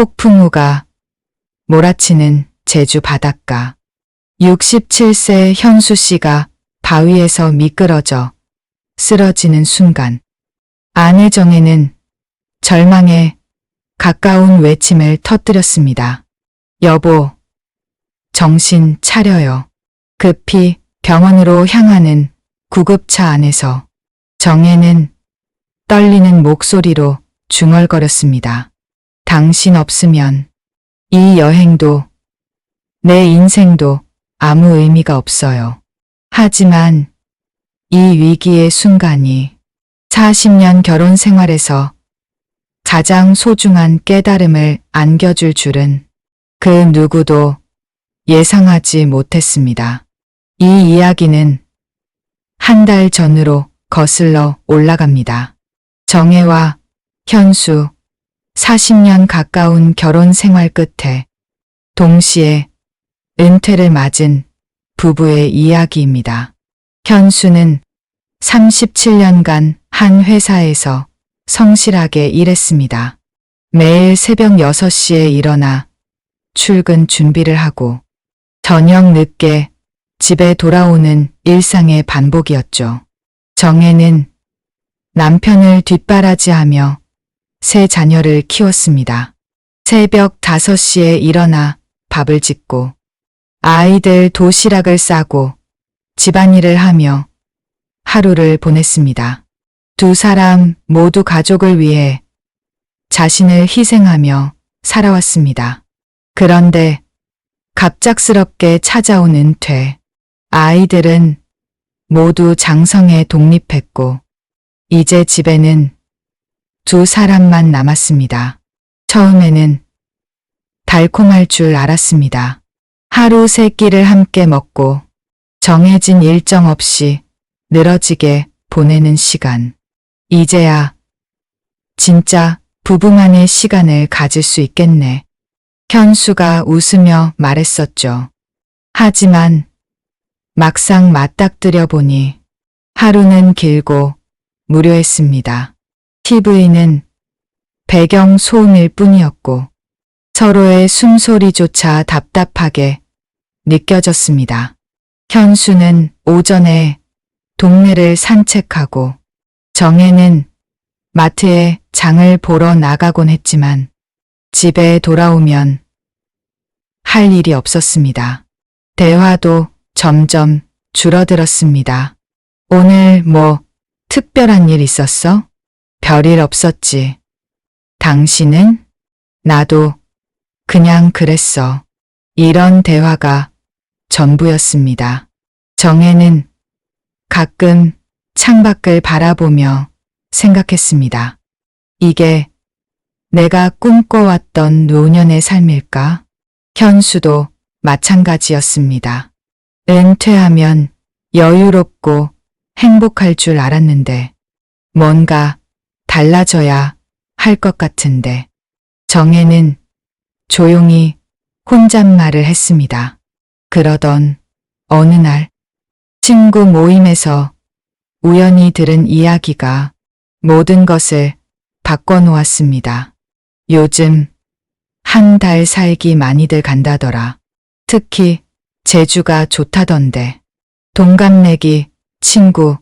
폭풍우가 몰아치는 제주 바닷가. 67세 현수 씨가 바위에서 미끄러져 쓰러지는 순간 안혜정에는 절망에 가까운 외침을 터뜨렸습니다. 여보, 정신 차려요. 급히 병원으로 향하는 구급차 안에서 정혜는 떨리는 목소리로 중얼거렸습니다. 당신 없으면 이 여행도 내 인생도 아무 의미가 없어요. 하지만 이 위기의 순간이 40년 결혼 생활에서 가장 소중한 깨달음을 안겨줄 줄은 그 누구도 예상하지 못했습니다. 이 이야기는 한 달 전으로 거슬러 올라갑니다. 정혜와 현수 40년 가까운 결혼 생활 끝에 동시에 은퇴를 맞은 부부의 이야기입니다. 현수는 37년간 한 회사에서 성실하게 일했습니다. 매일 새벽 6시에 일어나 출근 준비를 하고 저녁 늦게 집에 돌아오는 일상의 반복이었죠. 정혜는 남편을 뒷바라지하며 세 자녀를 키웠습니다. 새벽 5시에 일어나 밥을 짓고 아이들 도시락을 싸고 집안일을 하며 하루를 보냈습니다. 두 사람 모두 가족을 위해 자신을 희생하며 살아왔습니다. 그런데 갑작스럽게 찾아온 은퇴. 아이들은 모두 장성에 독립했고 이제 집에는 두 사람만 남았습니다. 처음에는 달콤할 줄 알았습니다. 하루 세 끼를 함께 먹고 정해진 일정 없이 늘어지게 보내는 시간. 이제야 진짜 부부만의 시간을 가질 수 있겠네. 현수가 웃으며 말했었죠. 하지만 막상 맞닥뜨려 보니 하루는 길고 무료했습니다. TV는 배경 소음일 뿐이었고 서로의 숨소리조차 답답하게 느껴졌습니다. 현수는 오전에 동네를 산책하고 정혜는 마트에 장을 보러 나가곤 했지만 집에 돌아오면 할 일이 없었습니다. 대화도 점점 줄어들었습니다. 오늘 뭐 특별한 일 있었어? 별일 없었지. 당신은? 나도 그냥 그랬어. 이런 대화가 전부였습니다. 정혜는 가끔 창밖을 바라보며 생각했습니다. 이게 내가 꿈꿔왔던 노년의 삶일까? 현수도 마찬가지였습니다. 은퇴하면 여유롭고 행복할 줄 알았는데 뭔가 달라져야 할 것 같은데 정혜는 조용히 혼잣말을 했습니다. 그러던 어느 날 친구 모임에서 우연히 들은 이야기가 모든 것을 바꿔놓았습니다. 요즘 한 달 살기 많이들 간다더라. 특히 제주가 좋다던데. 동갑내기 친구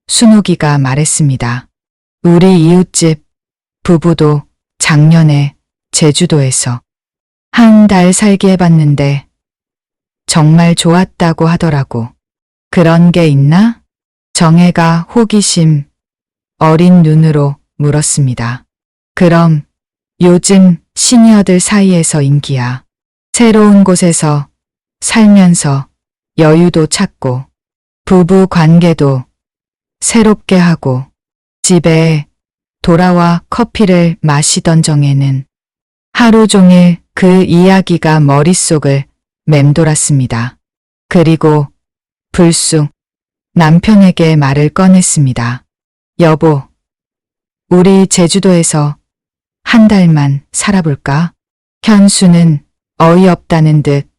순옥이가 말했습니다. 우리 이웃집 부부도 작년에 제주도에서 한 달 살기 해봤는데 정말 좋았다고 하더라고. 그런 게 있나? 정혜가 호기심 어린 눈으로 물었습니다. 그럼 요즘 시니어들 사이에서 인기야. 새로운 곳에서 살면서 여유도 찾고 부부 관계도 새롭게 하고 집에 돌아와 커피를 마시던 정혜는 하루 종일 그 이야기가 머릿속을 맴돌았습니다. 그리고 불쑥 남편에게 말을 꺼냈습니다. 여보, 우리 제주도에서 한 달만 살아볼까? 현수는 어이없다는 듯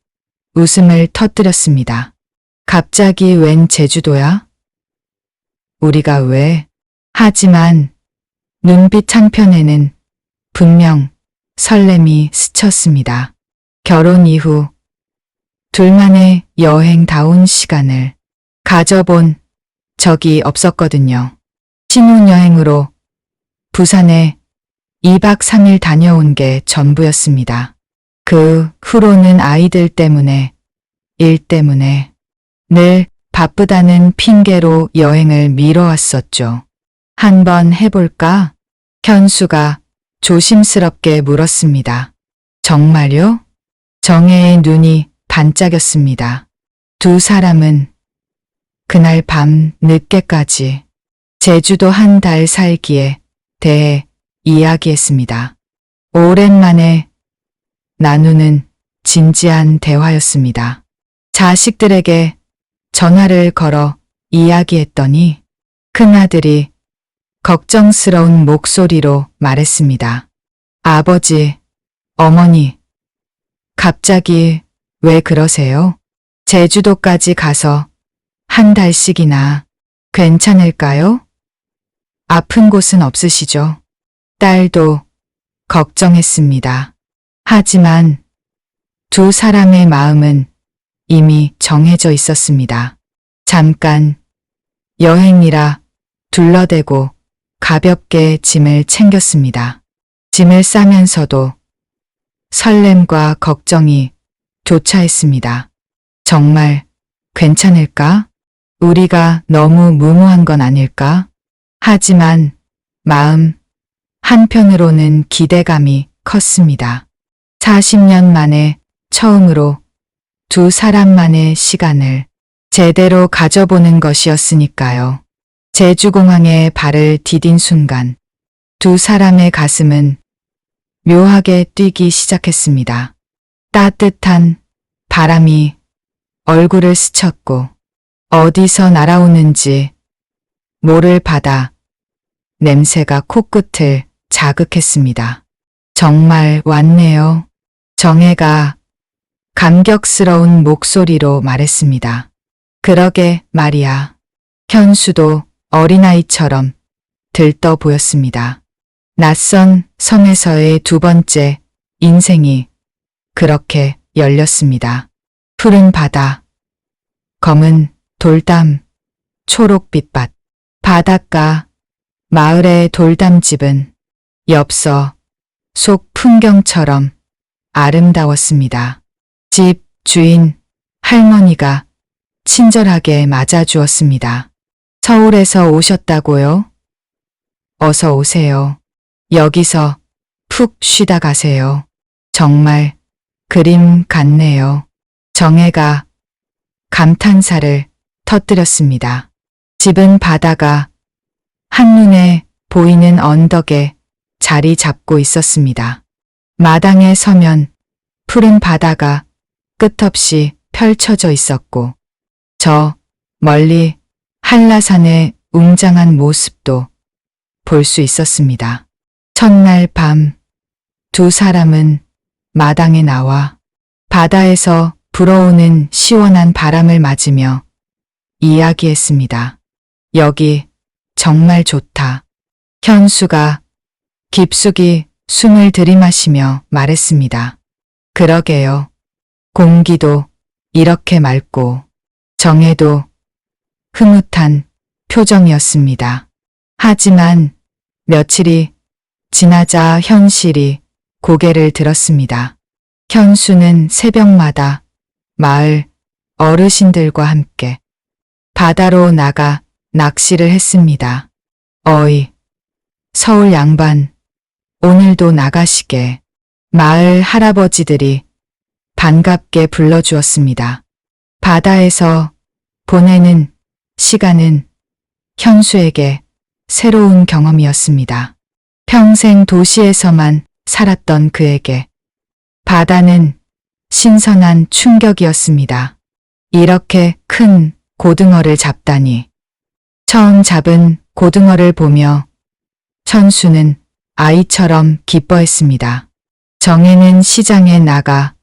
웃음을 터뜨렸습니다. 갑자기 웬 제주도야? 우리가 왜? 하지만 눈빛 한편에는 분명 설렘이 스쳤습니다. 결혼 이후 둘만의 여행다운 시간을 가져본 적이 없었거든요. 신혼여행으로 부산에 2박 3일 다녀온 게 전부였습니다. 그 후로는 아이들 때문에, 일 때문에 늘 바쁘다는 핑계로 여행을 미뤄왔었죠. 한번 해볼까? 현수가 조심스럽게 물었습니다. 정말요? 정혜의 눈이 반짝였습니다. 두 사람은 그날 밤 늦게까지 제주도 한 달 살기에 대해 이야기했습니다. 오랜만에 나누는 진지한 대화였습니다. 자식들에게 전화를 걸어 이야기했더니 큰아들이 걱정스러운 목소리로 말했습니다. 아버지, 어머니, 갑자기 왜 그러세요? 제주도까지 가서 한 달씩이나 괜찮을까요? 아픈 곳은 없으시죠? 딸도 걱정했습니다. 하지만 두 사람의 마음은 이미 정해져 있었습니다. 잠깐 여행이라 둘러대고 가볍게 짐을 챙겼습니다. 짐을 싸면서도 설렘과 걱정이 교차했습니다. 정말 괜찮을까? 우리가 너무 무모한 건 아닐까? 하지만 마음 한편으로는 기대감이 컸습니다. 40년 만에 처음으로 두 사람만의 시간을 제대로 가져보는 것이었으니까요. 제주공항에 발을 디딘 순간 두 사람의 가슴은 묘하게 뛰기 시작했습니다. 따뜻한 바람이 얼굴을 스쳤고 어디서 날아오는지 모를 바다 냄새가 코끝을 자극했습니다. 정말 왔네요. 정혜가 감격스러운 목소리로 말했습니다. 그러게 말이야. 현수도 어린아이처럼 들떠 보였습니다. 낯선 섬에서의 두 번째 인생이 그렇게 열렸습니다. 푸른 바다, 검은 돌담, 초록빛밭, 바닷가, 마을의 돌담집은 엽서 속 풍경처럼 아름다웠습니다. 집 주인 할머니가 친절하게 맞아주었습니다. 서울에서 오셨다고요? 어서 오세요. 여기서 푹 쉬다 가세요. 정말 그림 같네요. 정혜가 감탄사를 터뜨렸습니다. 집은 바다가 한눈에 보이는 언덕에 자리 잡고 있었습니다. 마당에 서면 푸른 바다가 끝없이 펼쳐져 있었고 저 멀리 한라산의 웅장한 모습도 볼 수 있었습니다. 첫날 밤 두 사람은 마당에 나와 바다에서 불어오는 시원한 바람을 맞으며 이야기했습니다. 여기 정말 좋다. 현수가 깊숙이 숨을 들이마시며 말했습니다. 그러게요. 공기도 이렇게 맑고 정혜도 흐뭇한 표정이었습니다. 하지만 며칠이 지나자 현실이 고개를 들었습니다. 현수는 새벽마다 마을 어르신들과 함께 바다로 나가 낚시를 했습니다. 어이, 서울 양반, 오늘도 나가시게. 마을 할아버지들이 반갑게 불러주었습니다. 바다에서 보내는 시간은 현수에게 새로운 경험이었습니다. 평생 도시에서만 살았던 그에게 바다는 신선한 충격이었습니다. 이렇게 큰 고등어를 잡다니. 처음 잡은 고등어를 보며 현수는 아이처럼 기뻐했습니다. 정혜는 시장에 나가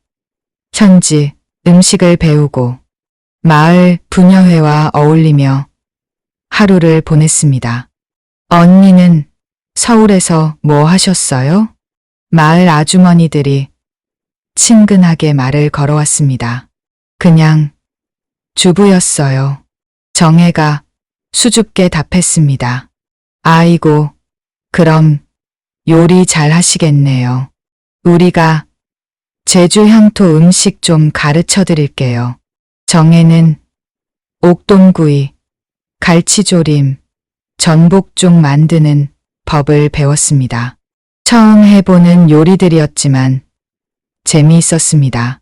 현지 음식을 배우고 마을 부녀회와 어울리며 하루를 보냈습니다. 언니는 서울에서 뭐 하셨어요? 마을 아주머니들이 친근하게 말을 걸어왔습니다. 그냥 주부였어요. 정혜가 수줍게 답했습니다. 아이고, 그럼 요리 잘 하시겠네요. 우리가 제주 향토 음식 좀 가르쳐 드릴게요. 정혜는 옥돔구이, 갈치조림, 전복죽 만드는 법을 배웠습니다. 처음 해보는 요리들이었지만 재미있었습니다.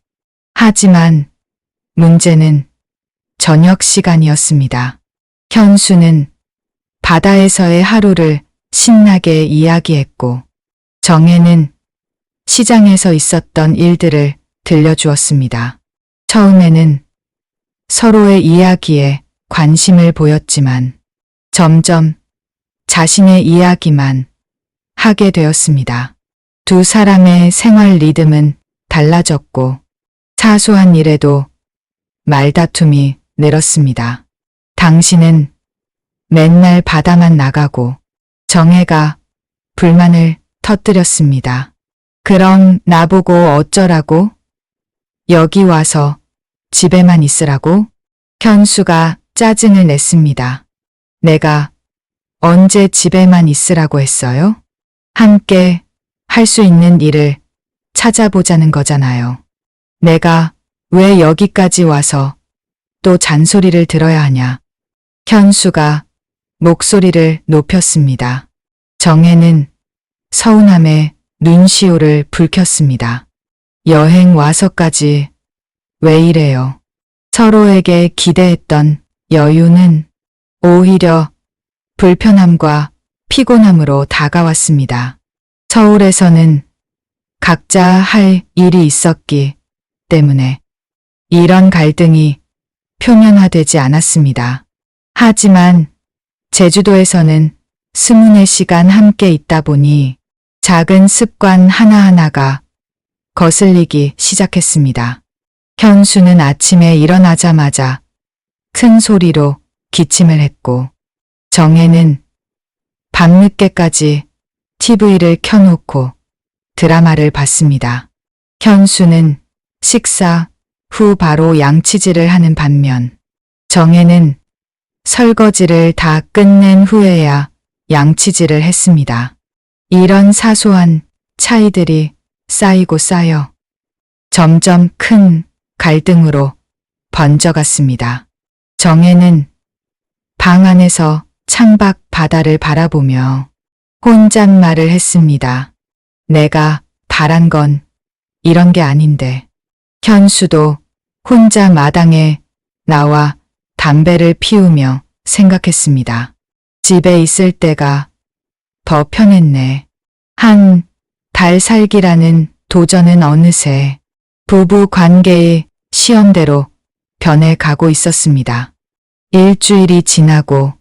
하지만 문제는 저녁 시간이었습니다. 현수는 바다에서의 하루를 신나게 이야기했고 정혜는 시장에서 있었던 일들을 들려주었습니다. 처음에는 서로의 이야기에 관심을 보였지만 점점 자신의 이야기만 하게 되었습니다. 두 사람의 생활 리듬은 달라졌고 사소한 일에도 말다툼이 늘었습니다. 당신은 맨날 바다만 나가고 정혜가 불만을 터뜨렸습니다. 그럼 나보고 어쩌라고? 여기 와서 집에만 있으라고? 현수가 짜증을 냈습니다. 내가 언제 집에만 있으라고 했어요? 함께 할 수 있는 일을 찾아보자는 거잖아요. 내가 왜 여기까지 와서 또 잔소리를 들어야 하냐? 현수가 목소리를 높였습니다. 정혜는 서운함에 눈시울을 붉혔습니다. 여행 와서까지 왜 이래요? 서로에게 기대했던 여유는 오히려 불편함과 피곤함으로 다가왔습니다. 서울에서는 각자 할 일이 있었기 때문에 이런 갈등이 표면화되지 않았습니다. 하지만 제주도에서는 24시간 함께 있다 보니 작은 습관 하나하나가 거슬리기 시작했습니다. 현수는 아침에 일어나자마자 큰 소리로 기침을 했고 정혜는 밤늦게까지 TV를 켜놓고 드라마를 봤습니다. 현수는 식사 후 바로 양치질을 하는 반면 정혜는 설거지를 다 끝낸 후에야 양치질을 했습니다. 이런 사소한 차이들이 쌓이고 쌓여 점점 큰 갈등으로 번져갔습니다. 정혜는 방 안에서 창밖 바다를 바라보며 혼잣말을 했습니다. 내가 바란 건 이런 게 아닌데. 현수도 혼자 마당에 나와 담배를 피우며 생각했습니다. 집에 있을 때가 더 편했네. 한 달 살기라는 도전은 어느새 부부 관계의 시험대로 변해가고 있었습니다. 일주일이 지나고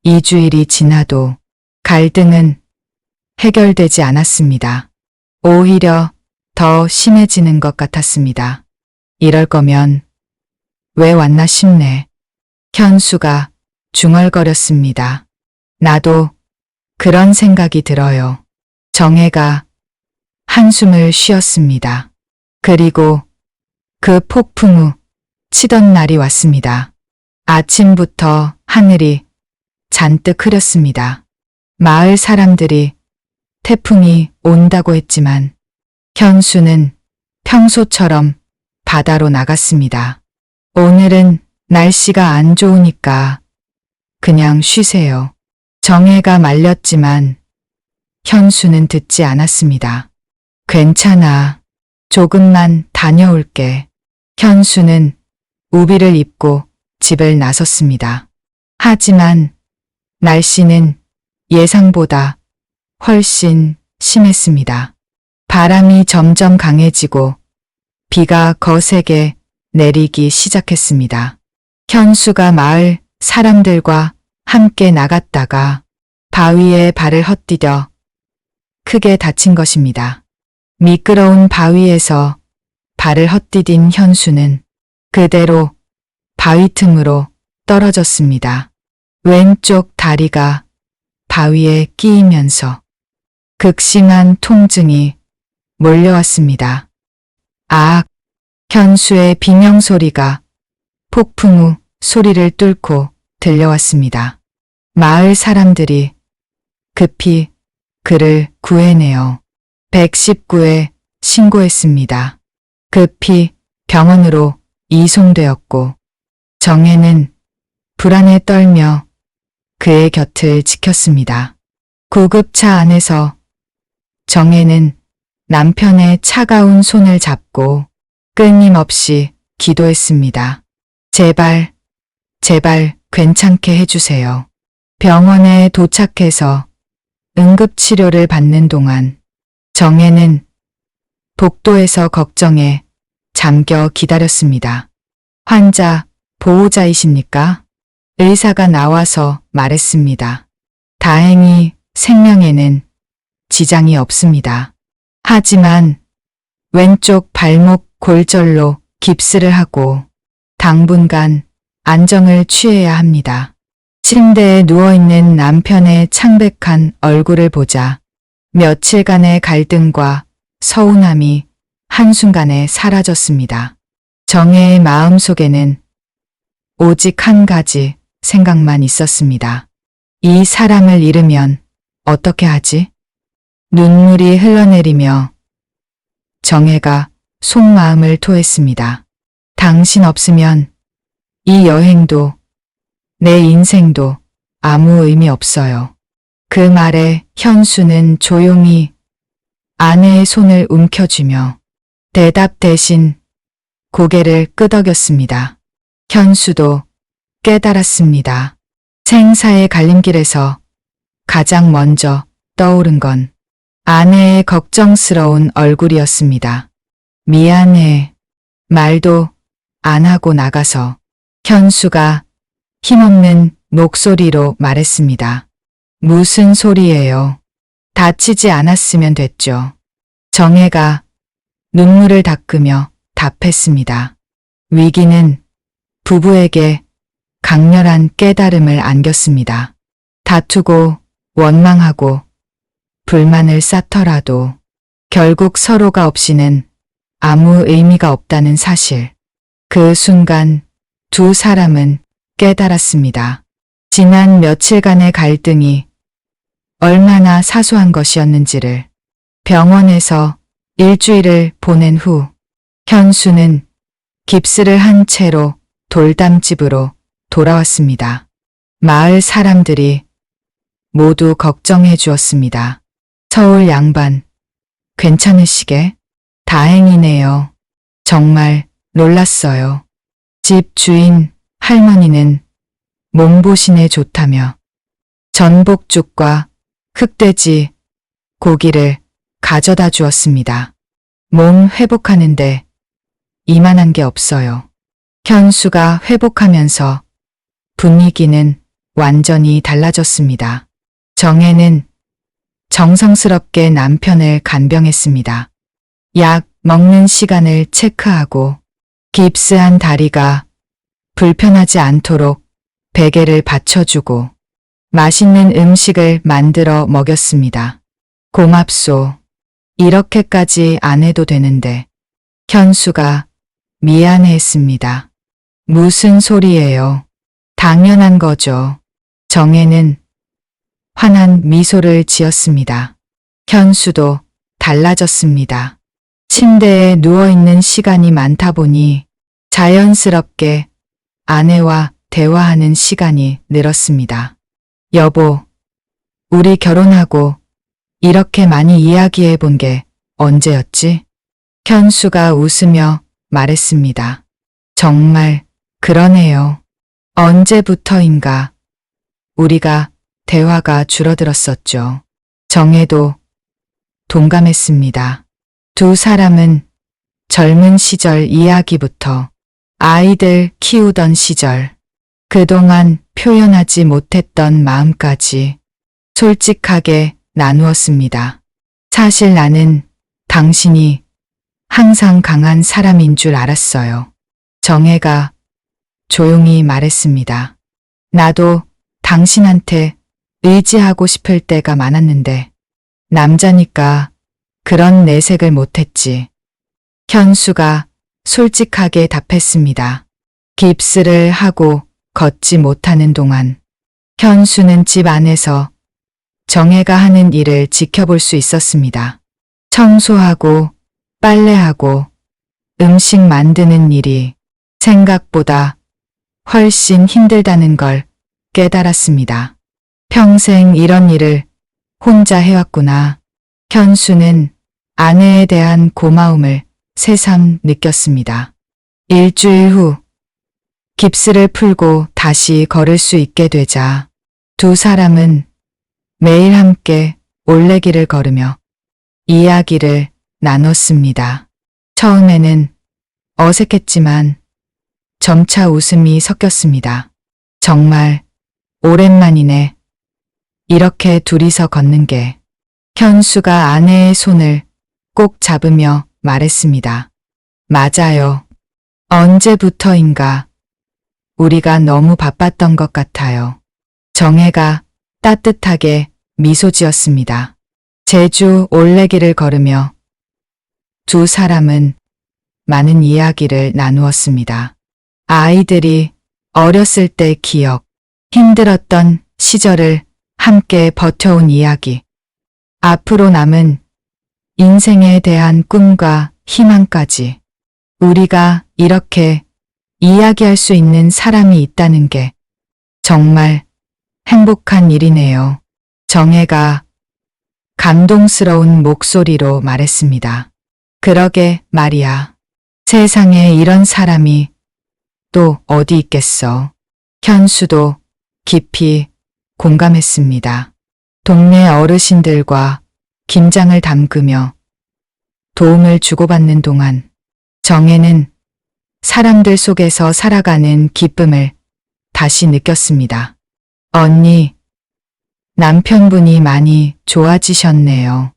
2주일이 지나도 갈등은 해결되지 않았습니다. 오히려 더 심해지는 것 같았습니다. 이럴 거면 왜 왔나 싶네. 현수가 중얼거렸습니다. 나도 그런 생각이 들어요. 정혜가 한숨을 쉬었습니다. 그리고 그 폭풍 후 치던 날이 왔습니다. 아침부터 하늘이 잔뜩 흐렸습니다. 마을 사람들이 태풍이 온다고 했지만 현수는 평소처럼 바다로 나갔습니다. 오늘은 날씨가 안 좋으니까 그냥 쉬세요. 정혜가 말렸지만 현수는 듣지 않았습니다. 괜찮아. 조금만 다녀올게. 현수는 우비를 입고 집을 나섰습니다. 하지만 날씨는 예상보다 훨씬 심했습니다. 바람이 점점 강해지고 비가 거세게 내리기 시작했습니다. 현수가 마을 사람들과 함께 나갔다가 바위에 발을 헛디뎌 크게 다친 것입니다. 미끄러운 바위에서 발을 헛디딘 현수는 그대로 바위 틈으로 떨어졌습니다. 왼쪽 다리가 바위에 끼이면서 극심한 통증이 몰려왔습니다. 아악! 현수의 비명 소리가 폭풍 우 소리를 뚫고 들려왔습니다. 마을 사람들이 급히 그를 구해내어 119에 신고했습니다. 급히 병원으로 이송되었고 정혜는 불안에 떨며 그의 곁을 지켰습니다. 구급차 안에서 정혜는 남편의 차가운 손을 잡고 끊임없이 기도했습니다. 제발, 제발 괜찮게 해주세요. 병원에 도착해서 응급치료를 받는 동안 정혜는 복도에서 걱정에 잠겨 기다렸습니다. 환자 보호자이십니까? 의사가 나와서 말했습니다. 다행히 생명에는 지장이 없습니다. 하지만 왼쪽 발목 골절로 깁스를 하고 당분간 안정을 취해야 합니다. 침대에 누워있는 남편의 창백한 얼굴을 보자 며칠간의 갈등과 서운함이 한순간에 사라졌습니다. 정혜의 마음속에는 오직 한 가지 생각만 있었습니다. 이 사람을 잃으면 어떻게 하지? 눈물이 흘러내리며 정혜가 속마음을 토했습니다. 당신 없으면 이 여행도 내 인생도 아무 의미 없어요. 그 말에 현수는 조용히 아내의 손을 움켜쥐며 대답 대신 고개를 끄덕였습니다. 현수도 깨달았습니다. 생사의 갈림길에서 가장 먼저 떠오른 건 아내의 걱정스러운 얼굴이었습니다. 미안해. 말도 안 하고 나가서 현수가 힘없는 목소리로 말했습니다. 무슨 소리예요? 다치지 않았으면 됐죠. 정혜가 눈물을 닦으며 답했습니다. 위기는 부부에게 강렬한 깨달음을 안겼습니다. 다투고 원망하고 불만을 쌓더라도 결국 서로가 없이는 아무 의미가 없다는 사실. 그 순간 두 사람은 깨달았습니다. 지난 며칠간의 갈등이 얼마나 사소한 것이었는지를. 병원에서 일주일을 보낸 후 현수는 깁스를 한 채로 돌담집으로 돌아왔습니다. 마을 사람들이 모두 걱정해 주었습니다. 서울 양반, 괜찮으시게? 다행이네요. 정말 놀랐어요. 집 주인 할머니는 몸보신에 좋다며 전복죽과 흑돼지 고기를 가져다 주었습니다. 몸 회복하는데 이만한 게 없어요. 현수가 회복하면서 분위기는 완전히 달라졌습니다. 정혜는 정성스럽게 남편을 간병했습니다. 약 먹는 시간을 체크하고 깁스한 다리가 불편하지 않도록 베개를 받쳐주고 맛있는 음식을 만들어 먹였습니다. 고맙소. 이렇게까지 안 해도 되는데. 현수가 미안해했습니다. 무슨 소리예요? 당연한 거죠. 정혜는 환한 미소를 지었습니다. 현수도 달라졌습니다. 침대에 누워있는 시간이 많다 보니 자연스럽게 아내와 대화하는 시간이 늘었습니다. 여보, 우리 결혼하고 이렇게 많이 이야기해 본 게 언제였지? 현수가 웃으며 말했습니다. 정말 그러네요. 언제부터인가 우리가 대화가 줄어들었었죠. 정혜도 동감했습니다. 두 사람은 젊은 시절 이야기부터 아이들 키우던 시절, 그동안 표현하지 못했던 마음까지 솔직하게 나누었습니다. 사실 나는 당신이 항상 강한 사람인 줄 알았어요. 정혜가 조용히 말했습니다. 나도 당신한테 의지하고 싶을 때가 많았는데 남자니까 그런 내색을 못했지. 현수가 솔직하게 답했습니다. 깁스를 하고 걷지 못하는 동안 현수는 집 안에서 정혜가 하는 일을 지켜볼 수 있었습니다. 청소하고 빨래하고 음식 만드는 일이 생각보다 훨씬 힘들다는 걸 깨달았습니다. 평생 이런 일을 혼자 해왔구나. 현수는 아내에 대한 고마움을 새삼 느꼈습니다. 일주일 후 깁스를 풀고 다시 걸을 수 있게 되자 두 사람은 매일 함께 올레길을 걸으며 이야기를 나눴습니다. 처음에는 어색했지만 점차 웃음이 섞였습니다. 정말 오랜만이네. 이렇게 둘이서 걷는 게. 현수가 아내의 손을 꼭 잡으며 말했습니다. 맞아요. 언제부터인가 우리가 너무 바빴던 것 같아요. 정혜가 따뜻하게 미소 지었습니다. 제주 올레길을 걸으며 두 사람은 많은 이야기를 나누었습니다. 아이들이 어렸을 때 기억, 힘들었던 시절을 함께 버텨온 이야기, 앞으로 남은 인생에 대한 꿈과 희망까지 우리가 이렇게 이야기할 수 있는 사람이 있다는 게 정말 행복한 일이네요. 정혜가 감동스러운 목소리로 말했습니다. 그러게 말이야. 세상에 이런 사람이 또 어디 있겠어. 현수도 깊이 공감했습니다. 동네 어르신들과 김장을 담그며 도움을 주고받는 동안 정혜는 사람들 속에서 살아가는 기쁨을 다시 느꼈습니다. 언니, 남편분이 많이 좋아지셨네요.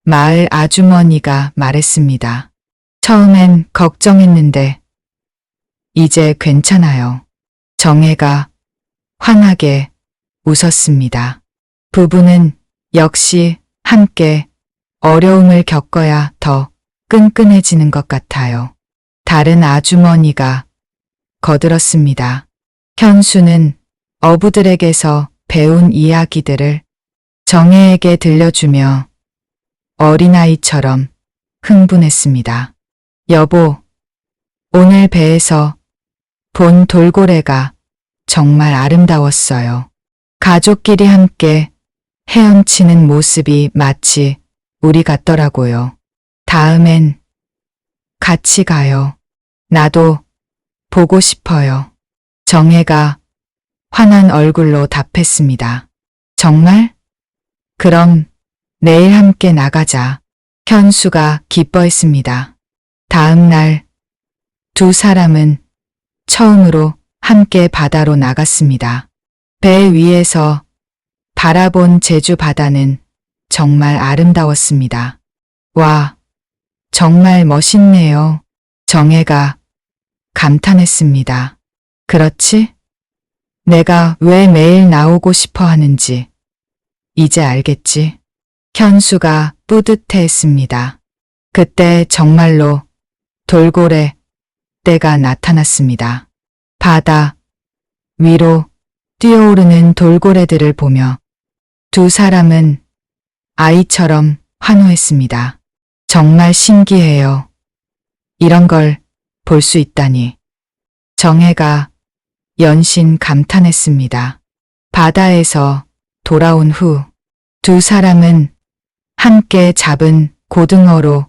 마을 아주머니가 말했습니다. 처음엔 걱정했는데 이제 괜찮아요. 정혜가 환하게 웃었습니다. 부부는 역시 함께 어려움을 겪어야 더 끈끈해지는 것 같아요. 다른 아주머니가 거들었습니다. 현수는 어부들에게서 배운 이야기들을 정혜에게 들려주며 어린아이처럼 흥분했습니다. 여보, 오늘 배에서 본 돌고래가 정말 아름다웠어요. 가족끼리 함께 헤엄치는 모습이 마치 우리 같더라고요. 다음엔 같이 가요. 나도 보고 싶어요. 정혜가 환한 얼굴로 답했습니다. 정말? 그럼 내일 함께 나가자. 현수가 기뻐했습니다. 다음 날 두 사람은 처음으로 함께 바다로 나갔습니다. 배 위에서 바라본 제주 바다는 정말 아름다웠습니다. 와, 정말 멋있네요. 정혜가 감탄했습니다. 그렇지? 내가 왜 매일 나오고 싶어 하는지 이제 알겠지? 현수가 뿌듯해했습니다. 그때 정말로 돌고래 떼가 나타났습니다. 바다 위로 뛰어오르는 돌고래들을 보며 두 사람은 아이처럼 환호했습니다. 정말 신기해요. 이런 걸 볼 수 있다니. 정혜가 연신 감탄했습니다. 바다에서 돌아온 후 두 사람은 함께 잡은 고등어로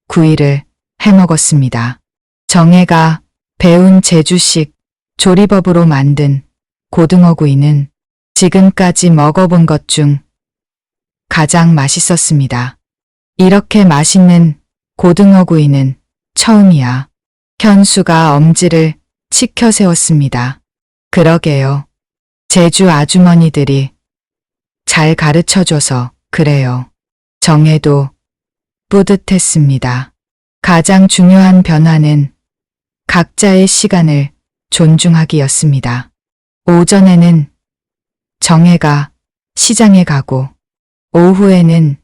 구이를 해먹었습니다. 정혜가 배운 제주식 조리법으로 만든 고등어 구이는 지금까지 먹어본 것 중 가장 맛있었습니다. 이렇게 맛있는 고등어 구이는 처음이야. 현수가 엄지를 치켜 세웠습니다. 그러게요. 제주 아주머니들이 잘 가르쳐줘서 그래요. 정혜도 뿌듯했습니다. 가장 중요한 변화는 각자의 시간을 존중하기였습니다. 오전에는 정혜가 시장에 가고 오후에는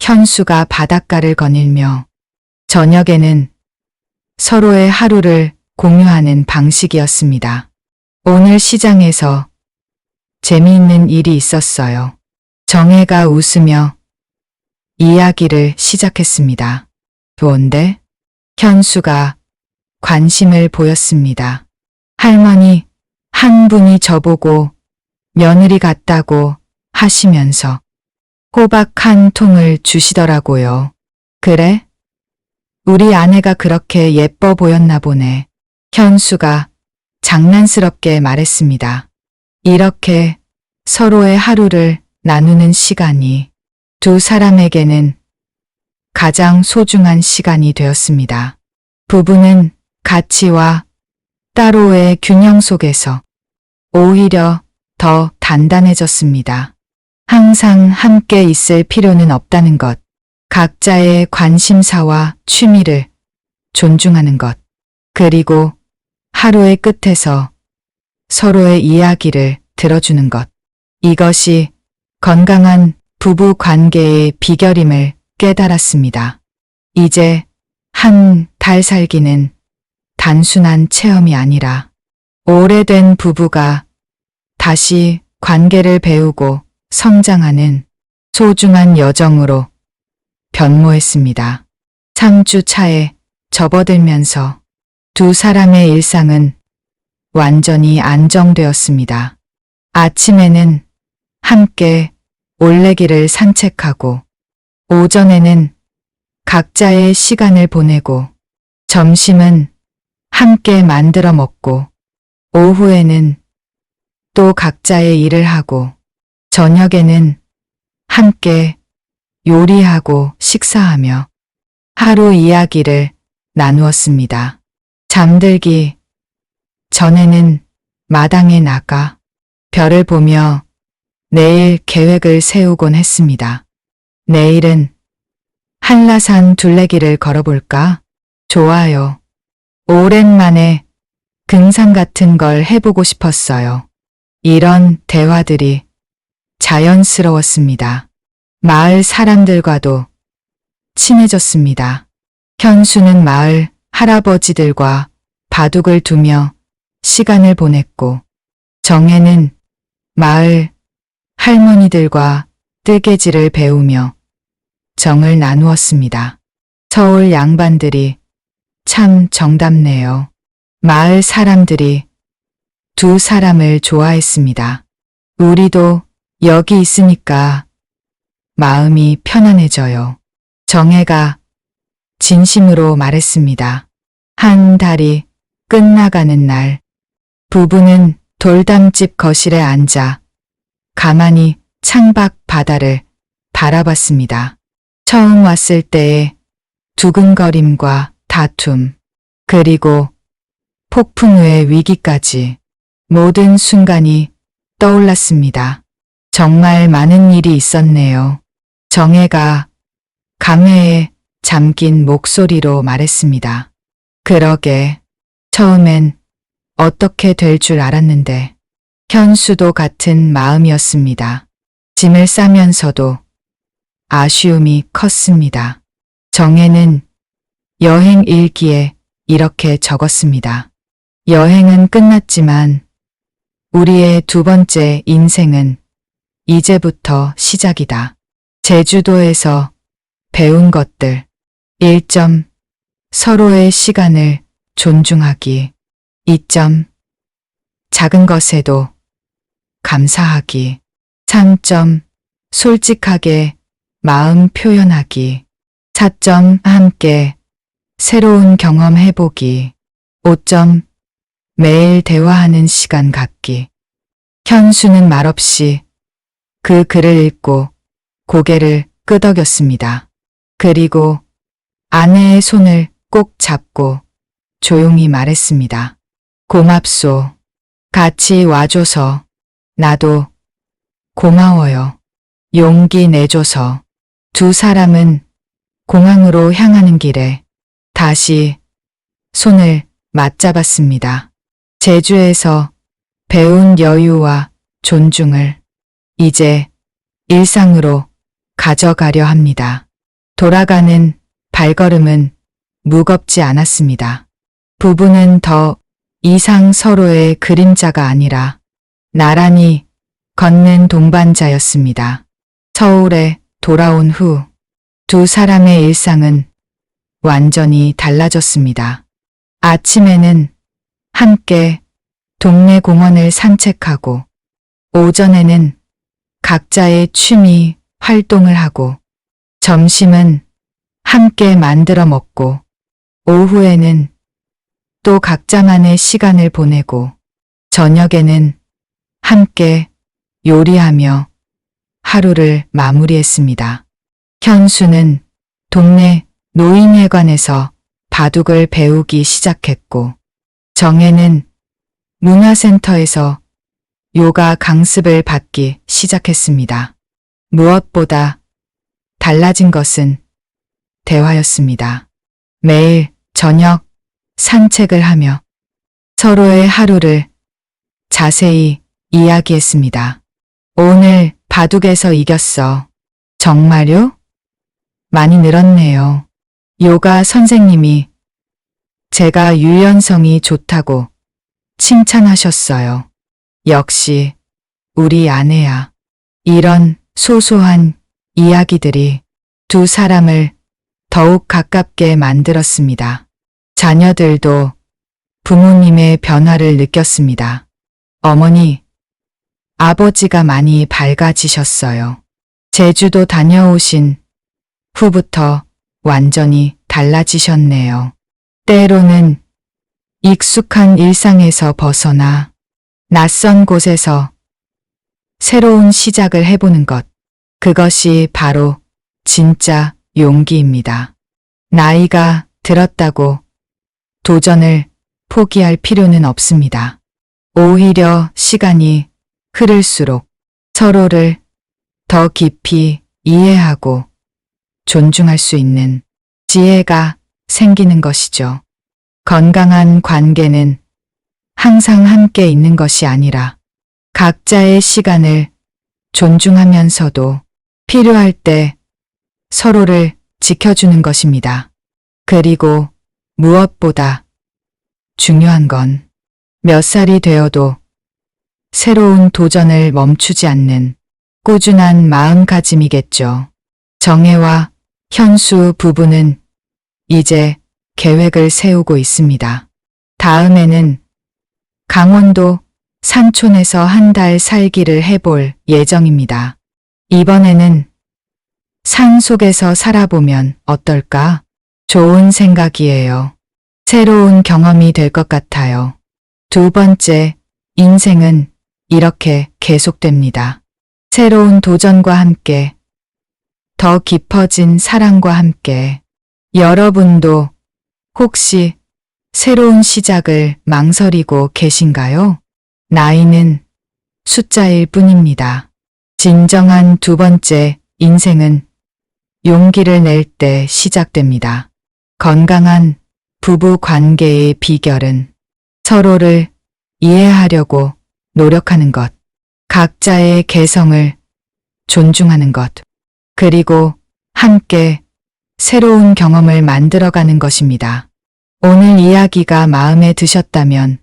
현수가 바닷가를 거닐며 저녁에는 서로의 하루를 공유하는 방식이었습니다. 오늘 시장에서 재미있는 일이 있었어요. 정혜가 웃으며 이야기를 시작했습니다. 뭔데? 현수가 관심을 보였습니다. 할머니 한 분이 저보고 며느리 같다고 하시면서 호박 한 통을 주시더라고요. 그래? 우리 아내가 그렇게 예뻐 보였나 보네. 현수가 장난스럽게 말했습니다. 이렇게 서로의 하루를 나누는 시간이 두 사람에게는 가장 소중한 시간이 되었습니다. 부부는 가치와 따로의 균형 속에서 오히려 더 단단해졌습니다. 항상 함께 있을 필요는 없다는 것, 각자의 관심사와 취미를 존중하는 것, 그리고 하루의 끝에서 서로의 이야기를 들어주는 것. 이것이 건강한 부부 관계의 비결임을 깨달았습니다. 이제 한 달 살기는 단순한 체험이 아니라 오래된 부부가 다시 관계를 배우고 성장하는 소중한 여정으로 변모했습니다. 3주 차에 접어들면서 두 사람의 일상은 완전히 안정되었습니다. 아침에는 함께 올레길을 산책하고 오전에는 각자의 시간을 보내고 점심은 함께 만들어 먹고 오후에는 또 각자의 일을 하고 저녁에는 함께 요리하고 식사하며 하루 이야기를 나누었습니다. 잠들기 전에는 마당에 나가 별을 보며 내일 계획을 세우곤 했습니다. 내일은 한라산 둘레길을 걸어볼까? 좋아요. 오랜만에 등산 같은 걸 해보고 싶었어요. 이런 대화들이 자연스러웠습니다. 마을 사람들과도 친해졌습니다. 현수는 마을 할아버지들과 바둑을 두며 시간을 보냈고 정혜는 마을 할머니들과 뜨개질을 배우며 정을 나누었습니다. 서울 양반들이 참 정답네요. 마을 사람들이 두 사람을 좋아했습니다. 우리도 여기 있으니까 마음이 편안해져요. 정혜가 진심으로 말했습니다. 한 달이 끝나가는 날, 부부는 돌담집 거실에 앉아 가만히 창밖 바다를 바라봤습니다. 처음 왔을 때의 두근거림과 다툼, 그리고 폭풍 후의 위기까지 모든 순간이 떠올랐습니다. 정말 많은 일이 있었네요. 정혜가 감회에 잠긴 목소리로 말했습니다. 그러게, 처음엔 어떻게 될 줄 알았는데 현수도 같은 마음이었습니다. 짐을 싸면서도 아쉬움이 컸습니다. 정혜는 여행 일기에 이렇게 적었습니다. 여행은 끝났지만 우리의 두 번째 인생은 이제부터 시작이다. 제주도에서 배운 것들. 1점. 서로의 시간을 존중하기. 2점. 작은 것에도 감사하기. 3점. 솔직하게 마음 표현하기. 4점. 함께 새로운 경험 해보기. 5점. 매일 대화하는 시간 갖기. 현수는 말없이 그 글을 읽고 고개를 끄덕였습니다. 그리고 아내의 손을 꼭 잡고 조용히 말했습니다. 고맙소. 같이 와줘서. 나도 고마워요. 용기 내줘서. 두 사람은 공항으로 향하는 길에 다시 손을 맞잡았습니다. 제주에서 배운 여유와 존중을 이제 일상으로 가져가려 합니다. 돌아가는 발걸음은 무겁지 않았습니다. 부부는 더 이상 서로의 그림자가 아니라 나란히 걷는 동반자였습니다. 서울에 돌아온 후 두 사람의 일상은 완전히 달라졌습니다. 아침에는 함께 동네 공원을 산책하고 오전에는 각자의 취미 활동을 하고 점심은 함께 만들어 먹고 오후에는 또 각자만의 시간을 보내고 저녁에는 함께 요리하며 하루를 마무리했습니다. 현수는 동네 노인회관에서 바둑을 배우기 시작했고 정혜는 문화센터에서 요가 강습을 받기 시작했습니다. 무엇보다 달라진 것은 대화였습니다. 매일 저녁 산책을 하며 서로의 하루를 자세히 이야기했습니다. 오늘 바둑에서 이겼어. 정말요? 많이 늘었네요. 요가 선생님이 제가 유연성이 좋다고 칭찬하셨어요. 역시 우리 아내야. 이런 소소한 이야기들이 두 사람을 더욱 가깝게 만들었습니다. 자녀들도 부모님의 변화를 느꼈습니다. 어머니, 아버지가 많이 밝아지셨어요. 제주도 다녀오신 후부터 완전히 달라지셨네요. 때로는 익숙한 일상에서 벗어나 낯선 곳에서 새로운 시작을 해보는 것, 그것이 바로 진짜 용기입니다. 나이가 들었다고 도전을 포기할 필요는 없습니다. 오히려 시간이 흐를수록 서로를 더 깊이 이해하고 존중할 수 있는 지혜가 생기는 것이죠. 건강한 관계는 항상 함께 있는 것이 아니라 각자의 시간을 존중하면서도 필요할 때 서로를 지켜주는 것입니다. 그리고 무엇보다 중요한 건 몇 살이 되어도 새로운 도전을 멈추지 않는 꾸준한 마음가짐이겠죠. 정혜와 현수 부부는 이제 계획을 세우고 있습니다. 다음에는 강원도 산촌에서 한 달 살기를 해볼 예정입니다. 이번에는 산 속에서 살아보면 어떨까? 좋은 생각이에요. 새로운 경험이 될 것 같아요. 두 번째, 인생은 이렇게 계속됩니다. 새로운 도전과 함께, 더 깊어진 사랑과 함께. 여러분도 혹시 새로운 시작을 망설이고 계신가요? 나이는 숫자일 뿐입니다. 진정한 두 번째 인생은 용기를 낼 때 시작됩니다. 건강한 부부 관계의 비결은 서로를 이해하려고 노력하는 것, 각자의 개성을 존중하는 것, 그리고 함께 새로운 경험을 만들어가는 것입니다. 오늘 이야기가 마음에 드셨다면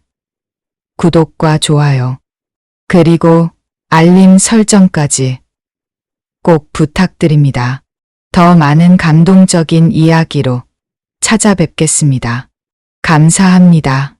구독과 좋아요, 그리고 알림 설정까지 꼭 부탁드립니다. 더 많은 감동적인 이야기로 찾아뵙겠습니다. 감사합니다.